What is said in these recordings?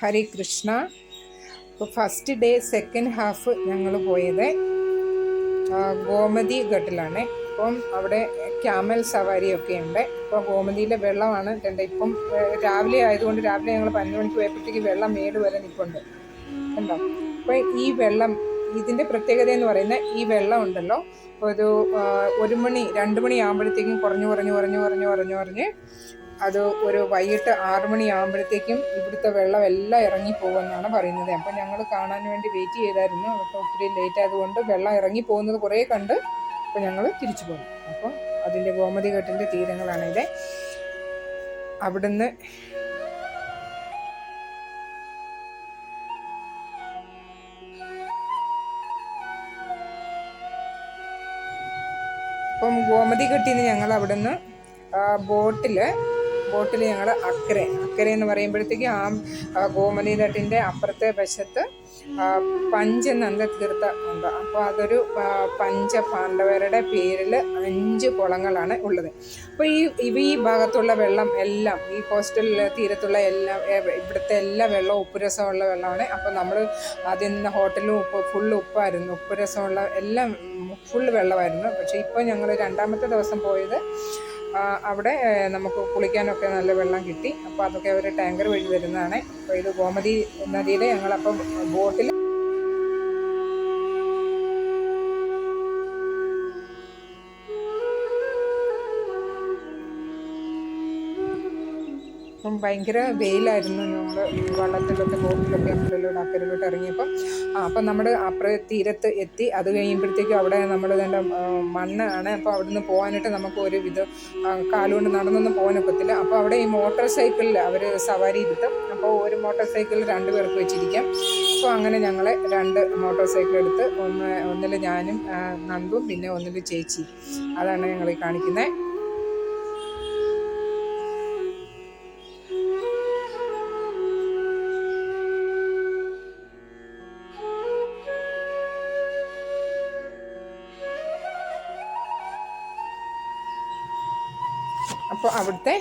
ഹരേ കൃഷ്ണ. ഇപ്പോൾ first day second half ഞങ്ങൾ പോയത് ഗോമതി ഘട്ടിലാണ്. അപ്പം അവിടെ ക്യാമൽ സവാരിയൊക്കെ ഉണ്ട്. ഇപ്പോൾ ഗോമതിയിലെ വെള്ളമാണ് ഇപ്പം രാവിലെ ആയതുകൊണ്ട് രാവിലെ ഞങ്ങൾ 12 മണിക്ക് പോയപ്പോഴത്തേക്ക് വെള്ളം മേട് വരെ നിൽപ്പുണ്ട് കണ്ടോ. അപ്പോൾ ഈ വെള്ളം ഇതിൻ്റെ പ്രത്യേകത എന്ന് പറയുന്നത് ഈ വെള്ളം ഉണ്ടല്ലോ ഒരു 1 മണി 2 മണി ആകുമ്പോഴത്തേക്കും കുറഞ്ഞ് അത് ഒരു വൈകിട്ട് 6 മണി ആകുമ്പോഴത്തേക്കും ഇവിടുത്തെ വെള്ളം എല്ലാം ഇറങ്ങിപ്പോകുമെന്നാണ് പറയുന്നത്. അപ്പം ഞങ്ങൾ കാണാൻ വേണ്ടി വെയിറ്റ് ചെയ്തായിരുന്നു. അപ്പോൾ ഒത്തിരി ലേറ്റ് ആയതുകൊണ്ട് വെള്ളം ഇറങ്ങി പോകുന്നത് കുറേ കണ്ട് അപ്പോൾ ഞങ്ങൾ തിരിച്ചു പോകും. അപ്പോൾ അതിൻ്റെ ഗോമതി ഘട്ടിൻ്റെ തീരങ്ങളാണിത്. അവിടുന്ന് അപ്പം ഗോമതി ഘട്ടിന്ന് ഞങ്ങൾ അവിടുന്ന് ബോട്ടിൽ ഞങ്ങൾ അക്കരെ എന്ന് പറയുമ്പോഴത്തേക്ക് ആ ഗോമതി ഘട്ടിൻ്റെ അപ്പുറത്തെ വശത്ത് പഞ്ചനന്ദ തീർത്ഥ ഉണ്ട്. അപ്പോൾ അതൊരു പഞ്ചപാണ്ഡവരുടെ പേരിൽ 5 കുളങ്ങളാണ് ഉള്ളത്. അപ്പോൾ ഈ ഭാഗത്തുള്ള വെള്ളം എല്ലാം ഈ കോസ്റ്റൽ തീരത്തുള്ള എല്ലാം ഇവിടുത്തെ എല്ലാ വെള്ളവും ഉപ്പുരസമുള്ള വെള്ളമാണ്. അപ്പോൾ നമ്മൾ ആദ്യം നിന്ന് ഹോട്ടലും ഫുള്ള് ഉപ്പായിരുന്നു, ഉപ്പുരസമുള്ള എല്ലാം ഫുള്ള് വെള്ളമായിരുന്നു. പക്ഷേ ഇപ്പോൾ ഞങ്ങൾ 2ാമത്തെ ദിവസം പോയത് അവിടെ നമുക്ക് കുളിക്കാനൊക്കെ നല്ല വെള്ളം കിട്ടി. അപ്പോൾ അതൊക്കെ അവർ ടാങ്കർ വഴി തരുന്നതാണ്. അപ്പോൾ ഇത് ഗോമതി നദിയിൽ ഞങ്ങളപ്പോൾ ബോട്ടിൽ അപ്പം ഭയങ്കര വെയിലായിരുന്നു. നമ്മൾ വള്ളത്തിലൊക്കെ ബോട്ടിലൊക്കെ അപ്പുറയിലോട്ട് അക്കരയിലോട്ട് ഇറങ്ങിയപ്പം അപ്പം നമ്മുടെ തീരത്ത് എത്തി. അത് കഴിയുമ്പോഴത്തേക്കും അവിടെ നമ്മൾ വേണ്ട മണ്ണാണ്. അപ്പോൾ അവിടുന്ന് പോകാനായിട്ട് നമുക്ക് ഒരു കാലുകൊണ്ട് നടന്നൊന്നും പോകാനൊക്കത്തില്ല. അപ്പോൾ അവിടെ ഈ മോട്ടോർ സൈക്കിളിൽ അവർ സവാരി ഇരുത്തും. അപ്പോൾ ഒരു മോട്ടോർ സൈക്കിളിൽ 2 പേർക്ക് വെച്ചിരിക്കാം. അപ്പോൾ അങ്ങനെ ഞങ്ങൾ 2 മോട്ടോർ സൈക്കിൾ എടുത്ത് ഒന്നിൽ ഞാനും നന്ദും പിന്നെ ഒന്നിൽ ചേച്ചി. അതാണ് ഞങ്ങൾ കാണിക്കുന്നത്. അപ്പോൾ അവിടുത്തെ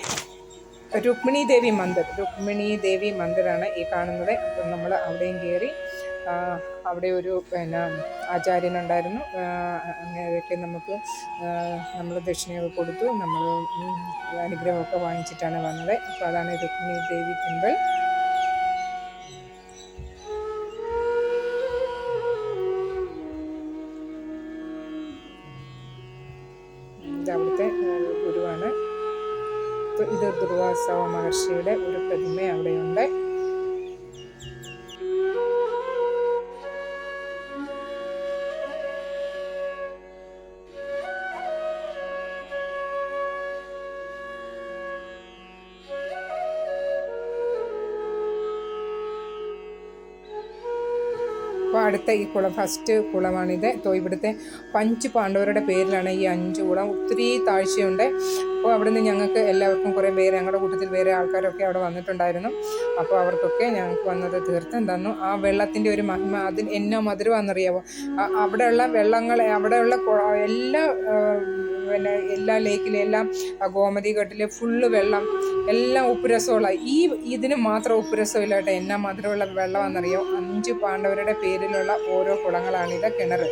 രുക്മിണി ദേവി മന്ദിറാണ് ഈ കാണുന്നത്. അപ്പം നമ്മൾ അവിടെയും കയറി. അവിടെ ഒരു ആചാര്യനുണ്ടായിരുന്നു. അങ്ങനെയൊക്കെ നമ്മൾ ദക്ഷിണയൊക്കെ കൊടുത്തു. നമ്മൾ അനുഗ്രഹമൊക്കെ വാങ്ങിച്ചിട്ടാണ് വന്നത്. അപ്പോൾ അതാണ് രുക്മിണി ദേവി ടെമ്പിൾ. ഇത് അവിടുത്തെ ഗുരുവാണ്. ഇത് ദുർവാസ മഹർഷിയുടെ ഒരു പ്രതിമ അവിടെയുണ്ട്. അപ്പോൾ അടുത്ത ഈ കുളം ഫസ്റ്റ് കുളമാണിത്. ഇവിടുത്തെ 5 പാണ്ഡവരുടെ പേരിലാണ് ഈ 5 കുളം. ഒത്തിരി താഴ്ചയുണ്ട്. അപ്പോൾ അവിടുന്ന് ഞങ്ങൾക്ക് എല്ലാവർക്കും കുറേ പേര് ഞങ്ങളുടെ കൂട്ടത്തിൽ വേറെ ആൾക്കാരൊക്കെ അവിടെ വന്നിട്ടുണ്ടായിരുന്നു. അപ്പോൾ അവർക്കൊക്കെ ഞങ്ങൾക്ക് വന്നത് തീർത്ഥം തന്നു. ആ വെള്ളത്തിൻ്റെ ഒരു മഹിമ അതിന് എന്നാ മധുരമാണെന്നറിയാമോ. അവിടെയുള്ള അവിടെയുള്ള എല്ലാ ലേക്കിലും എല്ലാം ഗോമതി ഘട്ടിലെ ഫുള്ള് വെള്ളം എല്ലാം ഉപ്പുരസമുള്ള ഇതിന് മാത്രം ഉപ്പുരസമില്ല കേട്ടോ. എന്നാ മധുരമുള്ള വെള്ളമാണെന്നറിയോ. 5 പാണ്ഡവരുടെ പേരിലുള്ള ഓരോ കുളങ്ങളാണിത്, കിണർ.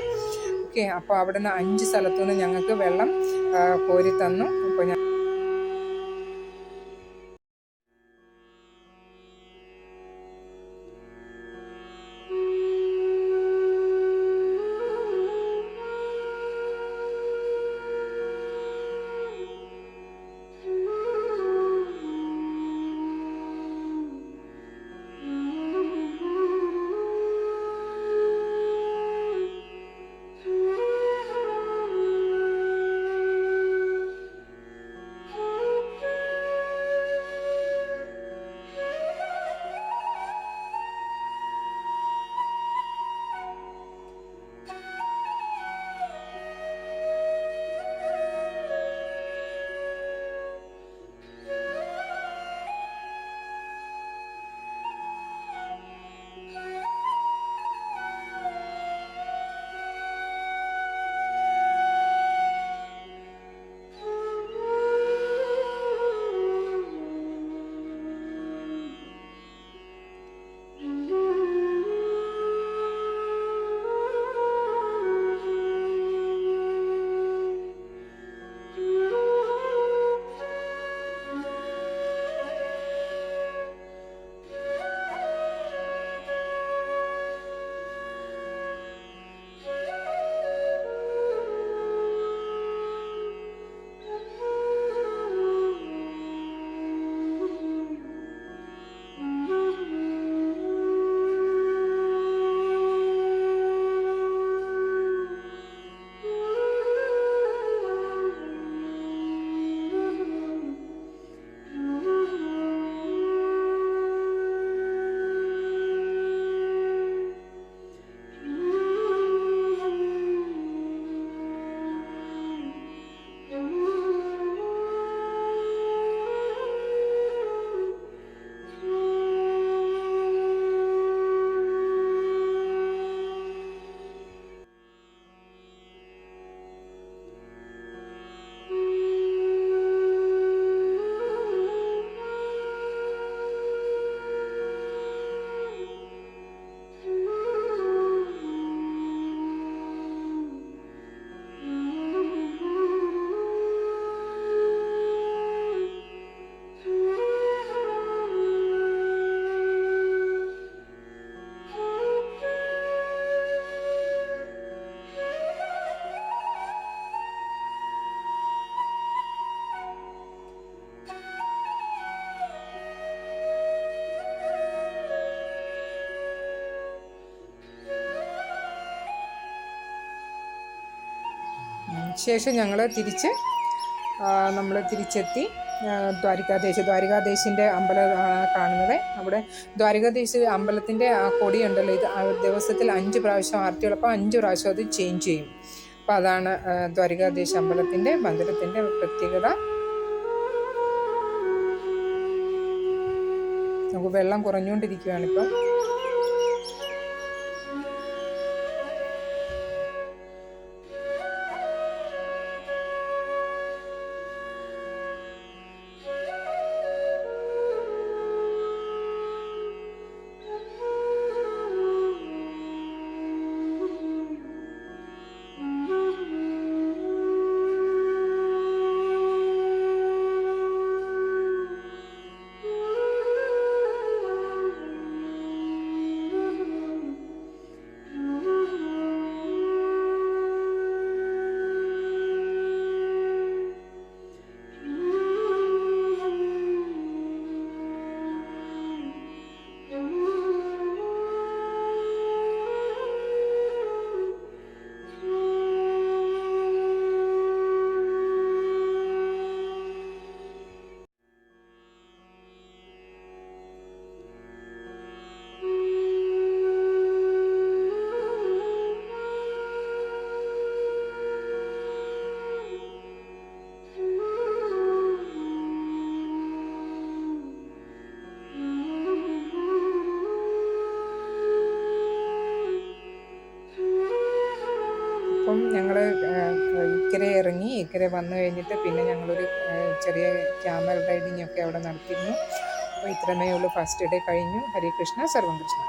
ഓക്കെ. അപ്പോൾ അവിടുന്ന് 5 സ്ഥലത്തുനിന്ന് ഞങ്ങൾക്ക് വെള്ളം കോരി തന്നു. അപ്പോൾ ശേഷം ഞങ്ങൾ തിരിച്ചെത്തി ദ്വാരകാധീശിൻ്റെ അമ്പലം കാണുന്നത്. അവിടെ ദ്വാരകാധീശ് അമ്പലത്തിൻ്റെ ആ കൊടിയുണ്ടല്ലോ, ഇത് ദിവസത്തിൽ 5 പ്രാവശ്യം ആർത്തി ഉള്ളപ്പോൾ 5 പ്രാവശ്യം അത് ചേഞ്ച് ചെയ്യും. അപ്പോൾ അതാണ് ദ്വാരകാധീശ് അമ്പലത്തിൻ്റെ മന്ദിരത്തിൻ്റെ പ്രത്യേകത. നമുക്ക് വെള്ളം കുറഞ്ഞുകൊണ്ടിരിക്കുകയാണിപ്പം. അപ്പം ഞങ്ങൾ ഇക്കരെ ഇറങ്ങി. ഇക്കരെ വന്നു കഴിഞ്ഞിട്ട് പിന്നെ ഞങ്ങളൊരു ചെറിയ ക്യാമൽ റൈഡിങ് ഒക്കെ അവിടെ നടത്തിയിരുന്നു. അപ്പോൾ ഇത്രമേ ഉള്ളൂ. ഫസ്റ്റ് ഡേ കഴിഞ്ഞു. ഹരേ കൃഷ്ണ, സർവം കൃഷ്ണ.